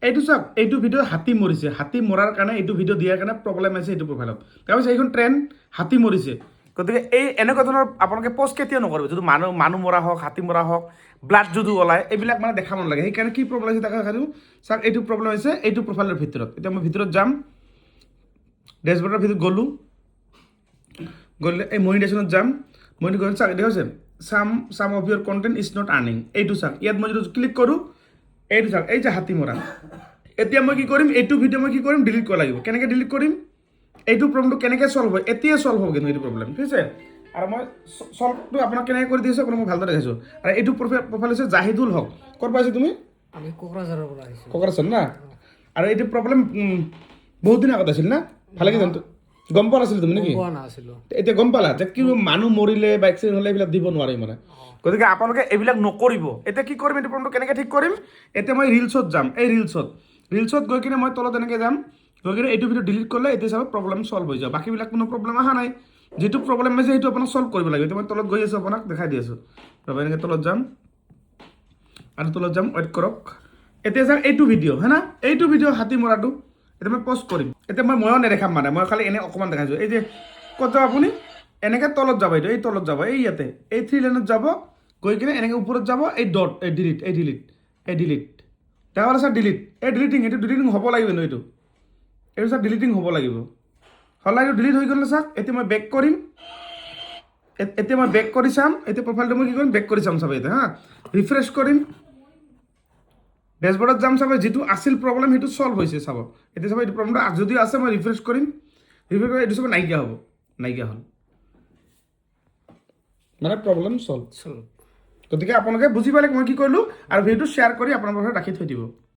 এইটো চাওক, এইটো ভিডিঅ' হাতী মৰিছে, হাতী মৰাৰ কাৰণে এইটো ভিডিঅ' দিয়াৰ কাৰণে প্ৰব্লেম আছে এইটো প্ৰফাইলত। তাৰপিছত এইখন ট্ৰেণ্ড হাতী মৰিছে, গতিকে এই এনেকুৱা ধৰণৰ আপোনালোকে পষ্ট কেতিয়াও নকৰিব। যদি মানুহ মৰা হওক, হাতী মৰা হওক, ব্লাড যদি ওলায়, এইবিলাক মানে দেখাব নালাগে। সেইকাৰণে কি প্ৰব্লেম হৈছে তাকে দেখা দিওঁ। চাওক, এইটো প্ৰব্লেম হৈছে এইটো প্ৰফাইলৰ ভিতৰত। এতিয়া মই ভিতৰত যাম, ডেছবৰ্ডৰ ভিতৰত গ'লে এই মনিটাইজেশ্যনত যাম। মনিটাইজেশ্যন চাওক, দেখা হৈছে চাম of Euro content is not earning. এইটো চাওক, ইয়াত মই যদি ক্লিক কৰোঁ, এইটো চাওক, এই যে হাতী মৰা। এতিয়া মই কি কৰিম, এইটো ভিডিঅ' মই কি কৰিম, ডিলিট কৰিব লাগিব। কেনেকৈ ডিলিট কৰিম, এইটো প্ৰব্লেমটো কেনেকৈ চল্ভ হয়, এতিয়া চল্ভ হ'ব কিন্তু এইটো প্ৰব্লেম, ঠিক আছে। আৰু মই চল্ভটো আপোনাক কেনেকৈ কৰি দিছোঁ আপোনাক মই ভালদৰে দেখাইছোঁ। আৰু এইটো প্ৰফাইল হৈছে জাহিদুল হক। ক'ত পাইছে তুমি? আমি কোকৰাঝাৰৰ পৰা আহিছোঁ। কোকৰাঝাৰ না। আৰু এইটো প্ৰব্লেম বহুত দিন আগত আছিল না, ভালে কি জানো, গম পোৱা নাছিল তুমি নেকি? পোৱা নাছিলোঁ। এতিয়া গম পালা যে কি মানুহ মৰিলে বা এক্সিডেণ্ট হ'লে এইবিলাক দিব নোৱাৰি মানে। গতিকে আপোনালোকে এইবিলাক নকৰিব। এতিয়া কি কৰিম, এইটো প্ৰব্লেমটো কেনেকৈ ঠিক কৰিম, এতিয়া মই ৰিলছত যাম। এই ৰিলছত গৈ কিনে মই তলত এনেকৈ যাম, গৈ কিনে এইটো ভিডিঅ' ডিলিট কৰিলে এতিয়া চাব প্ৰব্লেম চল্ভ হৈ যাব। বাকীবিলাক কোনো প্ৰব্লেম অহা নাই। যিটো প্ৰব্লেম হৈছে সেইটো আপোনাক চল্ভ কৰিব লাগিব। এতিয়া মই তলত গৈ আছোঁ, আপোনাক দেখাই দি আছোঁ। ৰ'ব, এনেকৈ তলত যাম আৰু তলত যাম, ৱেইট কৰক। এতিয়া চাওক, এইটো ভিডিঅ' হয় না, এইটো ভিডিঅ' হাতী মৰাটো এতিয়া মই পষ্ট কৰিম। এতিয়া ময়ো নেদেখাম মানে, মই খালি এনে অকণমান দেখাইছোঁ। এই যে ক'ত যাব আপুনি, এনেকৈ তলত যাব, এই তলত যাব, এই ইয়াতে এই 3 লাইনত যাব, গৈ কিনে এনেকৈ ওপৰত যাব, এই ডট, এই ডিলিট দেখা পালে ছাৰ, ডিলিট। এই এইটো ডিলিটিং হ'ব লাগিব ন, এইটো ছাৰ ডিলিটিং হ'ব লাগিব। হ'লে এইটো ডিলিট হৈ গ'লে চাওক, এতিয়া মই বেক কৰিম। এতিয়া মই বেক কৰি চাম, এতিয়া প্ৰফাইলটো মই কি কৰিম, বেক কৰি চাম চাব এতিয়া হা, ৰিফ্ৰেছ কৰিম, ডেছবৰ্ডত যাম, চাব যিটো আছিল প্ৰব্লেম সেইটো চল্ভ হৈছে চাব। এতিয়া চাব, এইটো প্ৰব্লেমটো যদিও আছে মই ৰিফ্ৰেছ কৰিম, এইটো চাব নাইকিয়া হ'ব, নাইকিয়া হ'ল, মানে প্ৰব্লেম চল্ভ। গতিকে আপোনালোকে বুজি পালে মই কি কৰিলোঁ, আৰু ভিডিঅ'টো শ্বেয়াৰ কৰি আপোনালোকৰ ঘৰত ৰাখি থৈ দিব।